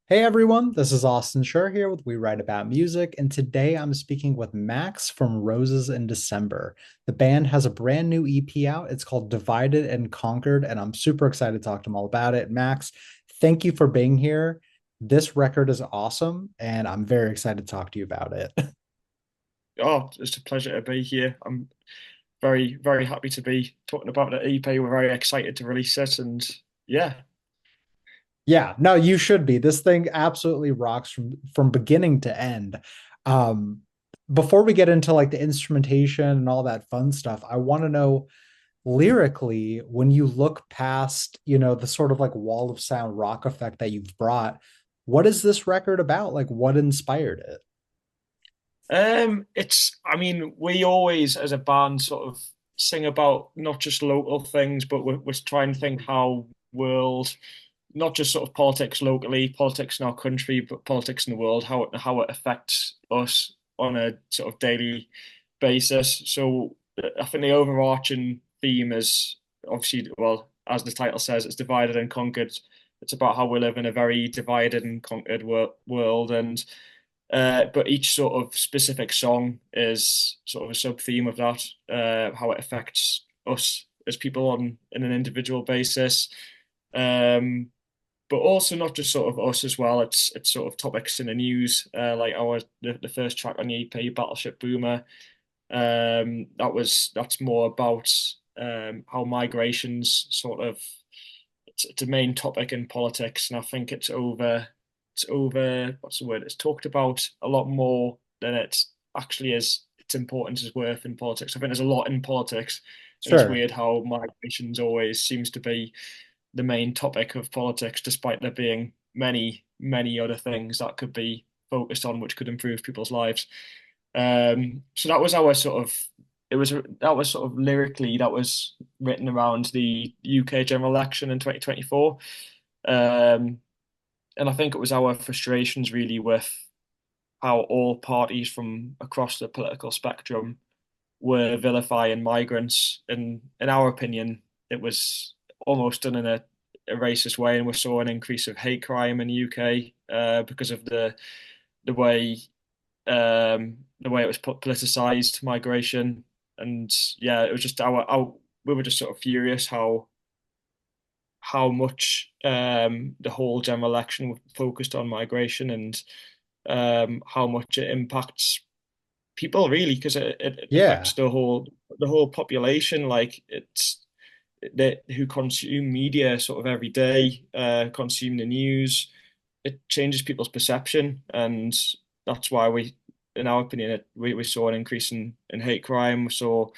Hey everyone, this is Austin Schur here with We Write About Music, and today I'm speaking with Max from Roses in December. The band has a brand new EP out. It's called Divided and Conquered, and I'm super excited to talk to them all about it. Max, thank you for being here. This record is awesome, and I'm very excited to talk to you about it. Oh, it's a pleasure to be here. I'm very, very happy to be talking about the EP. We're very excited to release it, and yeah. Yeah, no, you should be. This thing absolutely rocks from beginning to end. Um, Before we get into like the instrumentation and all that fun stuff, I want to know lyrically, when you look past, the sort of like wall of sound rock effect that you've brought, what is this record about? Like, what inspired it? I mean, we always as a band sort of sing about not just local things, but we're trying to think how world, not just sort of politics locally, politics in our country, but politics in the world, how it affects us on a sort of daily basis. So I think the overarching theme is obviously, well, as the title says, it's divided and conquered. It's about how we live in a very divided and conquered world, and but each sort of specific song is sort of a sub theme of that, how it affects us as people on in an individual basis. Um, but also not just sort of us as well. It's sort of topics in the news, like the first track on the EP, Battleship Boomer. That's more about how migrations sort of it's a main topic in politics, and I think it's over what's the word? It's talked about a lot more than it actually is. Its importance is worth in politics. I think there's a lot in politics, and it's Sure. weird how migrations always seems to be the main topic of politics, despite there being many, many other things that could be focused on, which could improve people's lives. So that was our sort of that was sort of lyrically that was written around the UK general election in 2024. Um, and I think it was our frustrations really with how all parties from across the political spectrum were vilifying migrants. And in our opinion, it was almost done in a racist way, and we saw an increase of hate crime in the UK because of the way the way it was politicized migration. And yeah, it was just our we were just sort of furious how much the whole general election focused on migration, and how much it impacts people really, because it Yeah. affects the whole population. Like it's they who consume media sort of every day, consume the news. It changes people's perception, and that's why in our opinion, we saw an increase in hate crime. We saw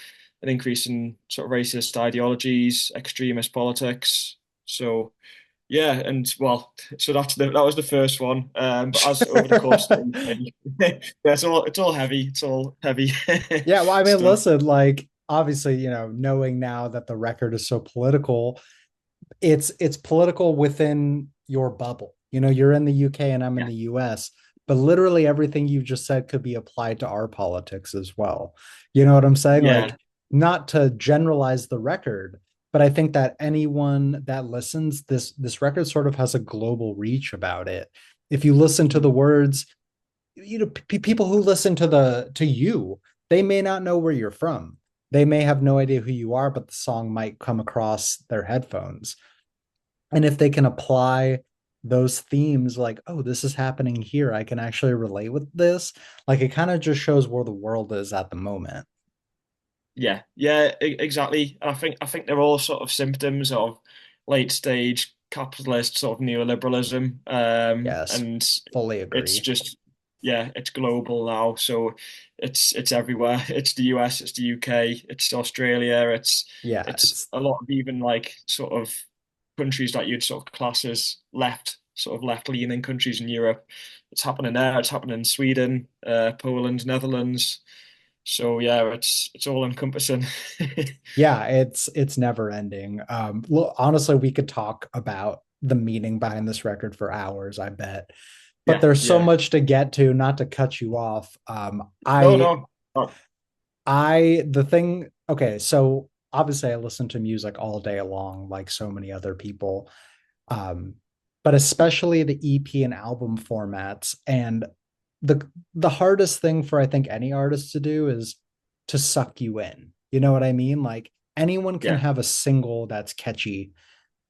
an increase in sort of racist ideologies, extremist politics. So yeah, and well, so that was the first one. But as over the course of the evening, yeah, it's all heavy. It's all heavy Yeah, well, I mean, stuff. listen, like obviously, knowing now that the record is so political, it's political within your bubble. You're in the UK and I'm in Yeah, the US, but literally everything you've just said could be applied to our politics as well. You know what I'm saying? yeah, Like, not to generalize the record, but I think that anyone that listens, this record sort of has a global reach about it. If you listen to the mhm, words, people who listen to you, they may not know where you're from. They may have no idea who you are, but the song might come across their headphones. And if they can apply those themes, like, oh, this is happening here, I can actually relate with this. Like, it kind of just shows where the world is at the moment. yeah, yeah, exactly. I think they're all sort of symptoms of late stage capitalist sort of neoliberalism, Yes, and fully it's agree. just yeah, it's global now, so it's everywhere. It's the US, it's the UK, it's Australia, Yeah, it's a lot of even like sort of countries that you'd sort of class as sort of left leaning countries in Europe. It's happening there. It's happening in Sweden, Poland, Netherlands. So yeah, it's all encompassing. yeah, it's never ending. Look, honestly, we could talk about the meaning behind this record for hours, I bet. But Yeah, there's so yeah. much to get to, not to cut you off. No, no. The thing, okay, so obviously I listen to music all day long, like so many other people. Um, but especially the EP and album formats. And the the hardest thing for I think any artist to do is to suck you in. You know what I mean? Like anyone can Yeah, have a single that's catchy,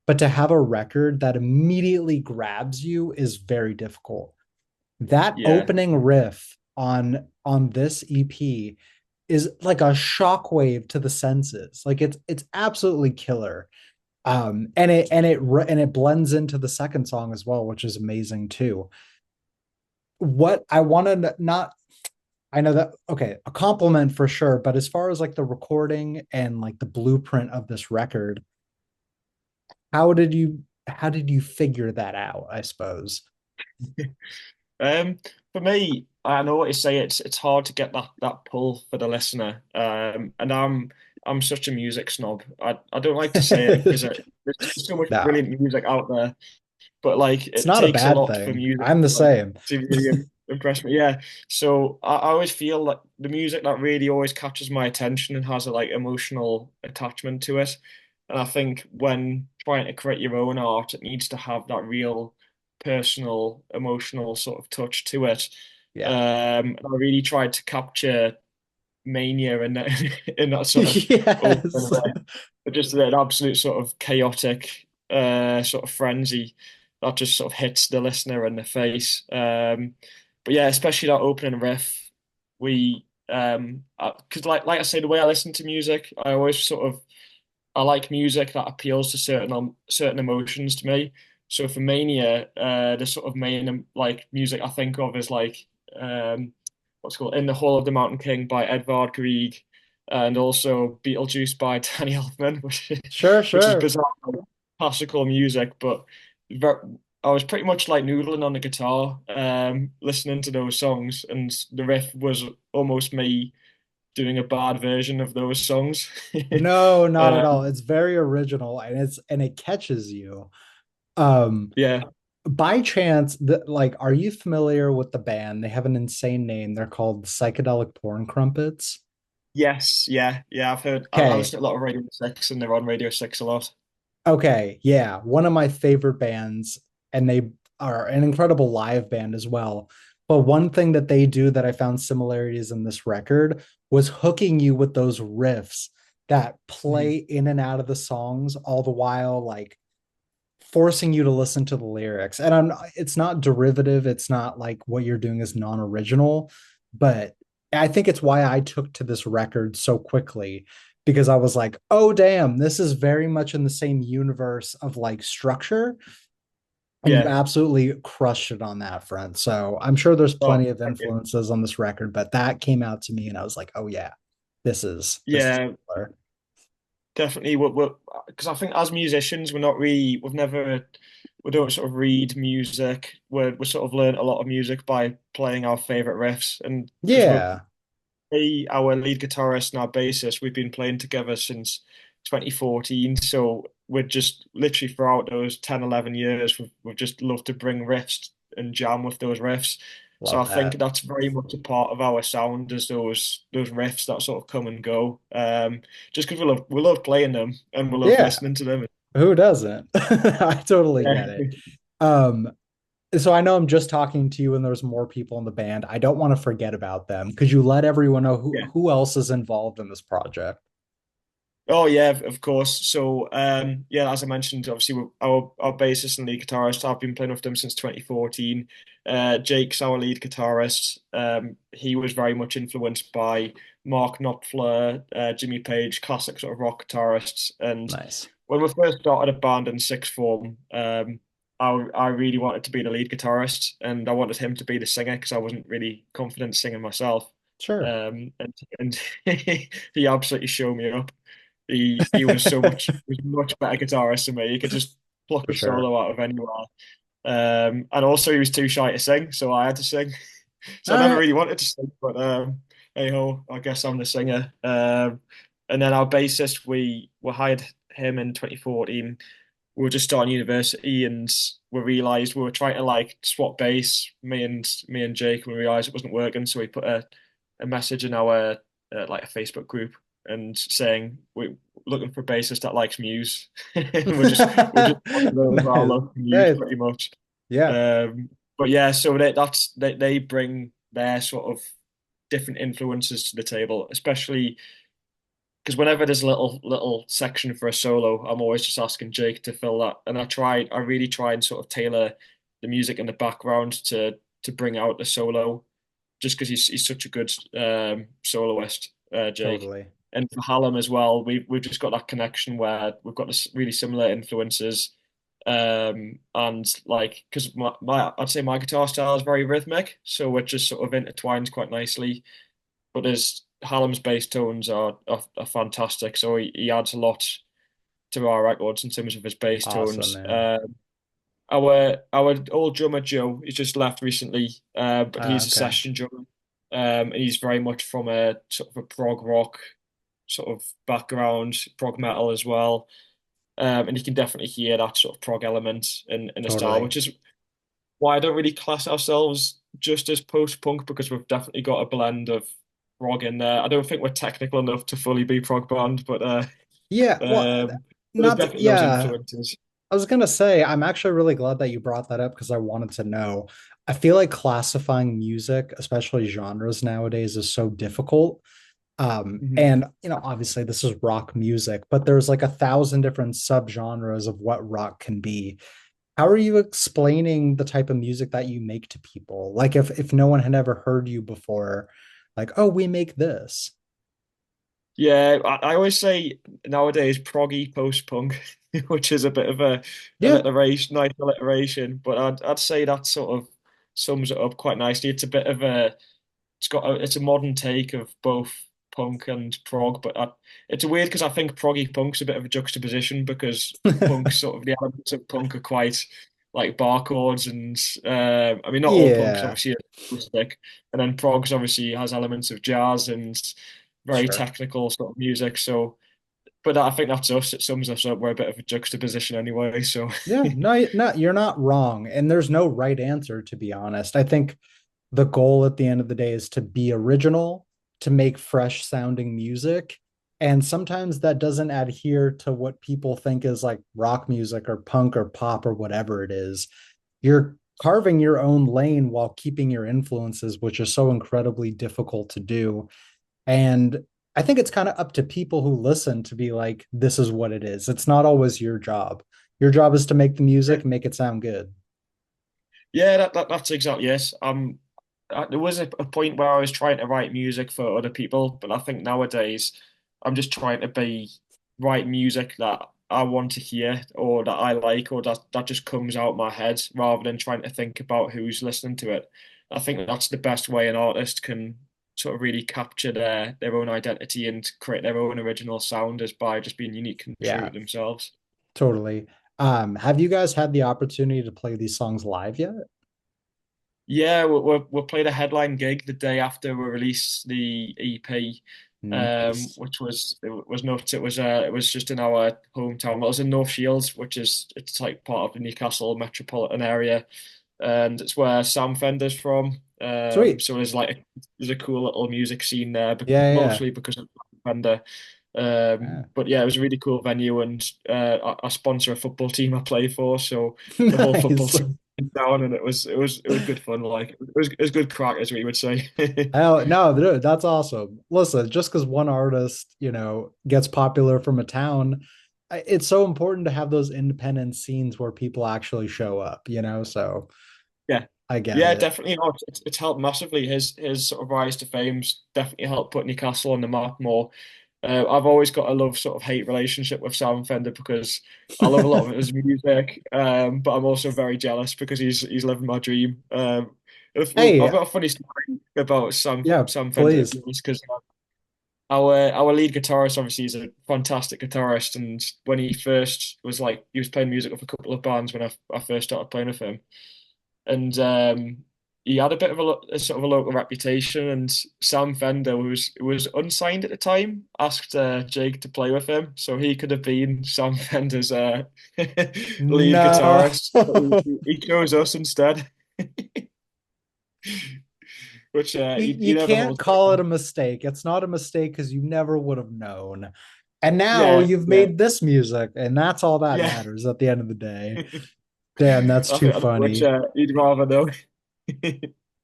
but to have a record that immediately grabs you is very difficult. That yeah, opening riff on this EP is like a shockwave to the senses. Like it's absolutely killer. And it blends into the second song as well, which is amazing too. What I want to not I know that okay, a compliment for sure, but as far as like the recording and like the blueprint of this record, how did you figure that out, I suppose? Um, for me, I know what you say. It's hard to get that pull for the listener. And I'm such a music snob. I don't like to say it because there's so much No, brilliant music out there, but like it's it not a takes a bad lot for thing. music I'm the like same. to really impress me. Yeah. So I always feel like the music that really always catches my attention and has a like emotional attachment to it. And I think when trying to create your own art, it needs to have that real personal, emotional sort of touch to it. Yeah. And I really tried to capture mania in that in that sort of open Yes. way. But just an absolute sort of chaotic sort of frenzy that just sort of hits the listener in the face. But yeah, especially that opening riff, we because like I say, the way I listen to music, I always sort of I like music that appeals to certain emotions to me. So for Mania, the sort of main like music I think of is like what's it called "In the Hall of the Mountain King" by Edvard Grieg, and also Beetlejuice by Danny Elfman, Sure, which is sure. bizarre classical music, but ver I was pretty much like noodling on the guitar, listening to those songs, and the riff was almost me doing a bad version of those songs. No, not at Uh, all. It's very original and it catches you. Um, yeah. by chance, like, are you familiar with the band? They have an insane name. They're called Psychedelic Porn Crumpets. Yes. Yeah. Yeah. I've heard. I Okay. listen to a lot of Radio Six, and they're on Radio Six a lot. Okay. Yeah. One of my favorite bands, and they are an incredible live band as well. But one thing that they do that I found similarities in this record was hooking you with those riffs that play Mhm. in and out of the songs, all the while like forcing you to listen to the lyrics. And it's not derivative, it's not like what you're doing is non-original, but I think it's why I took to this record so quickly because I was like, "Oh damn, this is very much in the same universe of like structure." And you Yeah. absolutely crushed it on that front. So, I'm sure there's Oh, plenty of thank you. influences on this record, but that came out to me and I was like, "Oh yeah, this is Yeah. killer." Definitely. We're because I think as musicians, we don't sort of read music. We sort of learn a lot of music by playing our favorite riffs, and because Yeah. our lead guitarist and our bassist, we've been playing together since 2014. So we're just literally throughout those 10, 11 years, we've just loved to bring riffs and jam with those riffs. So Love I think that. that's very much a part of our sound is those riffs that sort of come and go. Just because we love playing them and we love Yeah. listening to them. Who doesn't? I totally Yeah. get it. Um, so I know I'm just talking to you and there's more people in the band. I don't want to forget about them. Could you let everyone know who Yeah. who else is involved in this project? Oh yeah, of course. So yeah, as I mentioned, obviously our bassist and lead guitarist, I've been playing with them since 2014. Jake's our lead guitarist. He was very much influenced by Mark Knopfler, Jimmy Page, classic sort of rock guitarists. And Nice. when we first started a band in sixth form, I really wanted to be the lead guitarist, and I wanted him to be the singer because I wasn't really confident singing myself. Sure. And he absolutely showed me up. He was he was much better guitarist than me. He could just pluck For a sure. solo out of anywhere. And also he was too shy to sing, so I had to sing. So I All never right. really wanted to sing, but hey ho, I guess I'm the singer. And then our bassist, we hired him in 2014. We were just starting university, and we realized we were trying to like swap bass, me and Jake, and we realized it wasn't working. So we put a message in our like a Facebook group and saying we're looking for a bassist that likes Muse. We're just passing over our Nice. love for Muse Yeah, pretty much. yeah, But yeah, so they bring their sort of different influences to the table, especially because whenever there's a little section for a solo, I'm always just asking Jake to fill that, and I really try and sort of tailor the music in the background to bring out the solo, just because he's such a good soloist, Jake. totally. And for Hallam as well, we've just got that connection where we've got this really similar influences, and like because my I'd say my guitar style is very rhythmic, so it just sort of intertwines quite nicely. But his Hallam's bass tones are fantastic, so he adds a lot to our records in terms of his bass Awesome, tones. man. Our old drummer Joe, he's just left recently, but he's a Okay, session drummer, and he's very much from a sort of a prog rock sort of background, prog metal as well, and you can definitely hear that sort of prog element in the style, totally. which is why I don't really class ourselves just as post-punk because we've definitely got a blend of prog in there. I don't think we're technical enough to fully be prog band, but Yeah, well, there's not definitely those yeah. influences. I was gonna say, I'm actually really glad that you brought that up because I wanted to know. I feel like classifying music, especially genres nowadays, is so difficult. Mhm. And obviously this is rock music, but there's like 1,000 different subgenres of what rock can be. How are you explaining the type of music that you make to people? Like if no one had ever heard you before, like, oh, we make this. Yeah, I always say nowadays proggy post-punk, which is a bit of a Yeah. alliteration, nice alliteration, but I'd say that sort of sums it up quite nicely. It's a modern take of both punk and prog, but it's a weird because I think proggy punk's a bit of a juxtaposition because punk sort of the elements of punk are quite like bar chords and I mean not all punk's Yeah, obviously acoustic, and then prog's obviously has elements of jazz and very sure. technical sort of music. So, but I think that's us. It sums us up. We're a bit of a juxtaposition anyway. So Yeah, no, no, you're not wrong. And there's no right answer, to be honest. I think the goal at the end of the day is to be original, to make fresh sounding music. And sometimes that doesn't adhere to what people think is like rock music or punk or pop or whatever it is. You're carving your own lane while keeping your influences, which is so incredibly difficult to do. And I think it's kind of up to people who listen to be like, this is what it is. It's not always your job. Your job is to make the music and make it sound good. yeah, that's exactly yes. There was a point where I was trying to write music for other people, but I think nowadays I'm just trying to write music that I want to hear or that I like or that just comes out my head rather than trying to think about who's listening to it. I think that's the best way an artist can sort of really capture their own identity and create their own original sound is by just being unique and true Yeah, to themselves. totally. Have you guys had the opportunity to play these songs live yet? Yeah, we played a headline gig the day after we released the EP, Nice. which was nuts. It was just in our hometown. It was in North Shields, it's like part of the Newcastle metropolitan area, and it's where Sam Fender's from. Sweet. So there's a cool little music scene there, but Yeah, yeah. mostly because of Sam Fender. Yeah. But yeah, it was a really cool venue, and I sponsor a football team I play for, so the whole football Nice. team went down, and it was good fun. Like it was good crack, as we would say. Hell, no, dude, that's awesome. Listen, just because one artist, gets popular from a town, it's so important to have those independent scenes where people actually show up. So Yeah, I get yeah, it. definitely. It's helped massively. His sort of rise to fame's definitely helped put Newcastle on the map more. I've always got a love sort of hate relationship with Sam Fender because I love a lot of his music, but I'm also very jealous because he's living my dream. I've Hey, got a funny story about yeah, Sam Fender please. because our lead guitarist obviously is a fantastic guitarist, and when he was playing music with a couple of bands when I first started playing with him, and he had a bit of a sort of a local reputation. And Sam Fender, who was unsigned at the time, asked Jake to play with him, so he could have been Sam Fender's lead No. guitarist. But he chose us instead. which you You never can't hold call it a against. mistake. It's not a mistake because you never would have known. And now Yeah, you've yeah, made this music, and that's all that yeah. matters at the end of the day. Damn, that's too I think which funny. you'd rather know.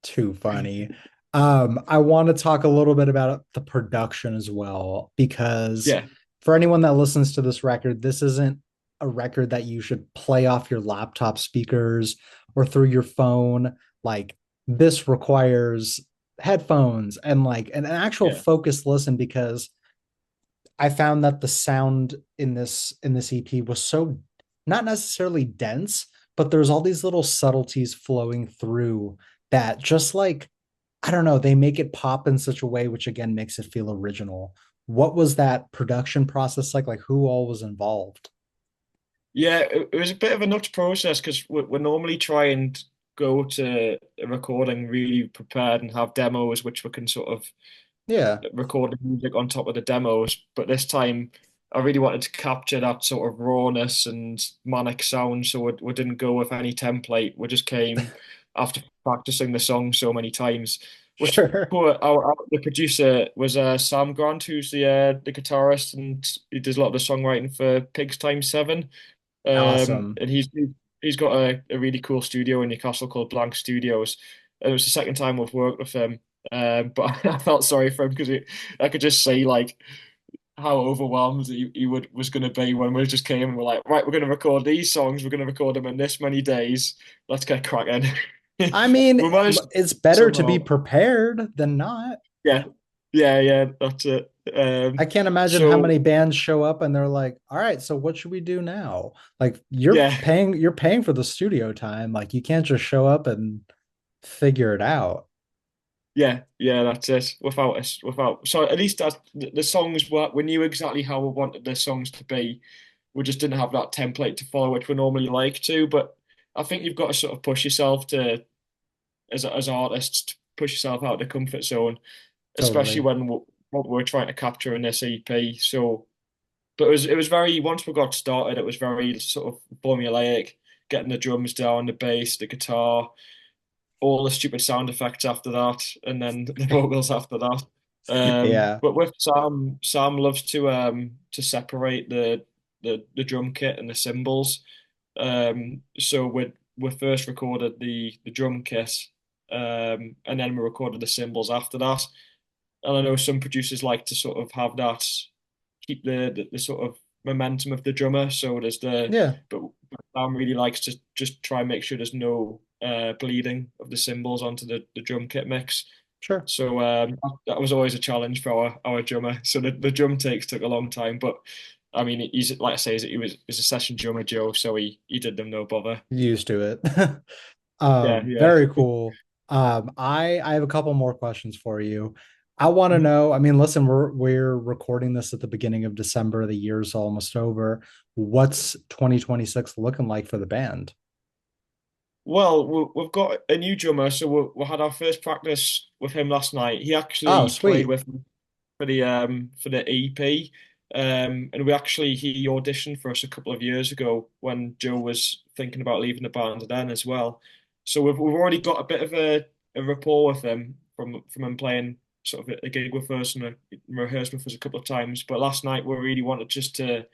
Too funny. I want to talk a little bit about the production as well, because Yeah, for anyone that listens to this record, this isn't a record that you should play off your laptop speakers or through your phone. Like, this requires headphones and like an actual yeah, focused listen, because I found that the sound in this EP was so not necessarily dense, but there's all these little subtleties flowing through that just like I don't know, they make it pop in such a way which again makes it feel original. What was that production process like? Like who all was involved? yeah. It was a bit of a nuts process because we normally try and go to a recording really prepared and have demos which we can sort of Yeah, record the music on top of the demos. But this time, I really wanted to capture that sort of rawness and manic sound, so we didn't go with any template. We just came after practicing the song so many times. Which sure. the producer was Sam Grant, who's the guitarist, and he does a lot of the songwriting for Pigs Time 7. Awesome. And he's got a really cool studio in Newcastle called Blank Studios. And it was the second time we've worked with him. But I felt sorry for him because I could just see like how overwhelmed he was going to be when we just came and we're like, right, we're going to record these songs. We're going to record them in this many days. Let's get cracking. I mean, We managed it's better to be somehow. prepared than not. Yeah, yeah. That's it. I can't imagine how So many bands show up and they're like, "All right, so what should we do now?" Like yeah. you're paying for the studio time. Like you can't just show up and figure it out. Yeah, yeah, that's it. Without so at least that the songs were we knew exactly how we wanted the songs to be. We just didn't have that template to follow, which we normally like to. But I think you've got to sort of push yourself to as artists to push yourself out of the comfort zone, especially Totally. when what we're trying to capture in this EP. So, but it was very once we got started, it was very sort of formulaic, getting the drums down, the bass, the guitar all the stupid sound effects after that, and then the vocals after that. Yeah, But with Sam loves to separate the drum kit and the cymbals. So we first recorded the drum kit, and then we recorded the cymbals after that. And I know some producers like to sort of have that keep the sort of momentum of the drummer. So there's yeah, but Sam really likes to just try and make sure there's no bleeding of the cymbals onto the drum kit mix. sure. So that was always a challenge for our drummer. So the drum takes took a long time, but I mean he's like I say he's a session drummer Joe, so he did them no bother. Used to it. Yeah, yeah. Very cool. I have a couple more questions for you. I want to Mhm. know, I mean, listen, we're recording this at the beginning of December. The year's almost over. What's 2026 looking like for the band? Well, we've got a new drummer, so we had our first practice with him last night. He Oh, actually played sweet. with for the EP. And we actually he auditioned for us a couple of years ago when Joe was thinking about leaving the band then as well. So we've already got a bit of a rapport with him from him playing sort of a gig with us and rehearsed with us a couple of times. But last night we really wanted just to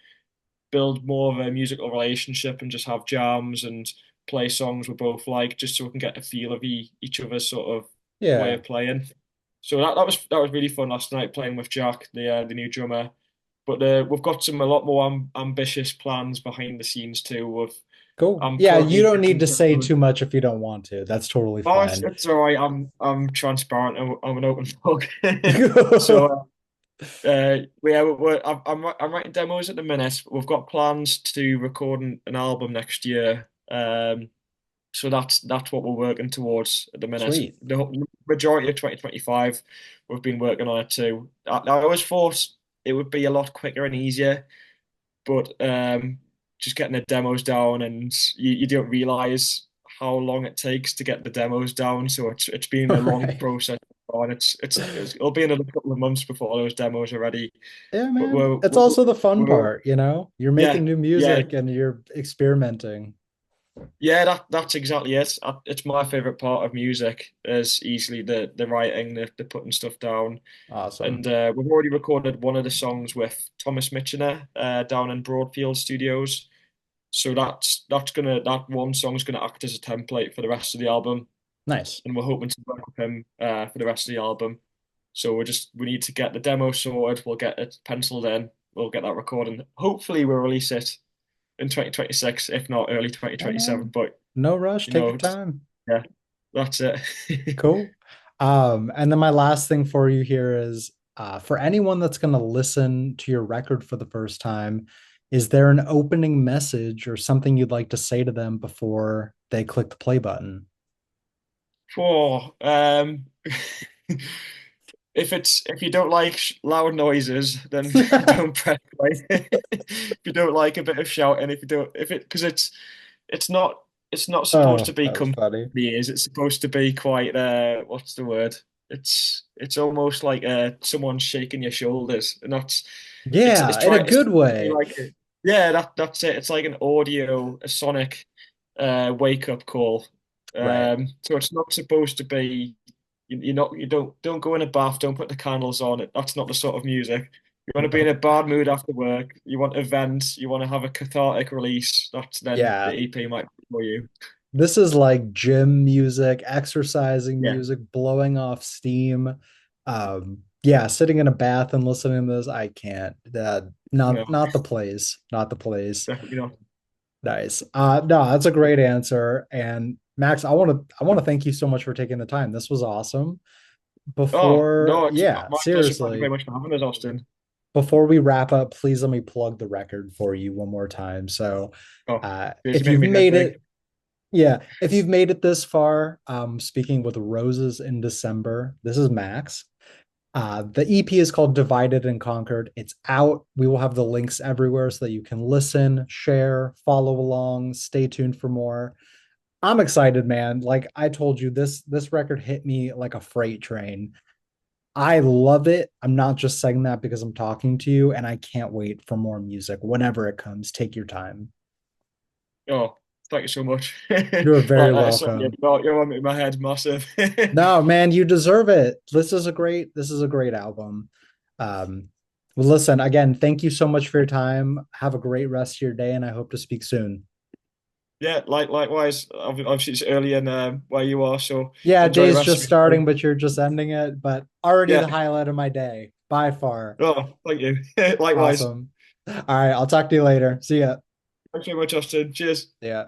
build more of a musical relationship and just have jams and play songs we both like, just so we can get a feel of each other's sort of way Yeah, of playing. So that was really fun last night playing with Jack, the new drummer. But we've got some a lot more ambitious plans behind the scenes too. cool. I'm Yeah, you currently don't need getting to say demos. too much if you don't want to. That's totally Oh, fine. it's all right. I'm transparent. I'm an open book. So yeah, I'm writing demos at the minute. We've got plans to record an album next year. So that's what we're working towards at the minute. Sweet. The majority of 2025, we've been working on it too. I always thought it would be a lot quicker and easier, but just getting the demos down and you don't realize how long it takes to get the demos down. So it's been a long Right. process, and it'll be another couple of months before those demos are ready. Yeah, But man. we're, It's we're, also the fun we're part, you know? You're yeah, making new yeah, music and you're experimenting. Yeah, that's exactly it. It's my favorite part of music is easily the writing, the putting stuff down. And Awesome. we've already recorded one of the songs with Thomas Mitchener down in Broadfield Studios. So that one song's gonna act as a template for the rest of the album, Nice. and we're hoping to work with him for the rest of the album. So we need to get the demo sorted. We'll get it penciled in. We'll get that recording. Hopefully, we'll release it in 2026, if not early Yeah, 2027. man. But No rush. you Take know, your time. yeah, that's it. Cool. And then my last thing for you here is for anyone that's going to listen to your record for the first time, is there an opening message or something you'd like to say to them before they click the play button? For if you don't like loud noises, then don't press play. If you don't like a bit of shouting, if you don't, if it because it's not it's not supposed Oh, to be that was comfortable funny. for the ears. It's supposed to be quite what's the word? It's almost like someone shaking your shoulders, and Yeah, in a it's good trying to be way. like yeah, that's it. It's like an audio, a sonic wake up call. Right. So it's not supposed to be. You're not. You don't go in a bath. Don't put the candles on. That's not the sort of music. You want to be in No. a bad mood after work. You want a vent. You want to have a cathartic release. That's then the Yeah. EP might be for you. This is like gym music, exercising Yeah. music, blowing off steam. Yeah, sitting in a bath and listening to this, I can't. Not No, not the place. Not the place. definitely not. Nice. No, that's a great answer. And Max, I want to thank you so much for taking the time. This was awesome. Oh Before, no, it's yeah, my pleasure. Thank you very seriously, much for having us, Austin. before we wrap up, please let me plug the record for you one more time. So, Oh, you if make you've me head made big. it, yeah, if you've made it this far, speaking with Roses in December, this is Max. The EP is called Divided and Conquered. It's out. We will have the links everywhere so that you can listen, share, follow along, stay tuned for more. I'm excited, man. Like I told you, this record hit me like a freight train. I love it. I'm not just saying that because I'm talking to you, and I can't wait for more music whenever it comes. Take your time. Oh, thank you so much. You're very Like I said, welcome. you're on my head, massive. No, man, you deserve it. This is a great album. Um, well, listen, again, thank you so much for your time. Have a great rest of your day, and I hope to speak soon. Yeah, likewise. Obviously, it's early in where you are, so Yeah, enjoy the day's rest just of your starting, day. but you're just ending it. But already the Yeah. highlight of my day by far. Oh, thank you. Likewise. Awesome. All right, I'll talk to you later. See ya. Thanks very much, Austin. Cheers. Yeah.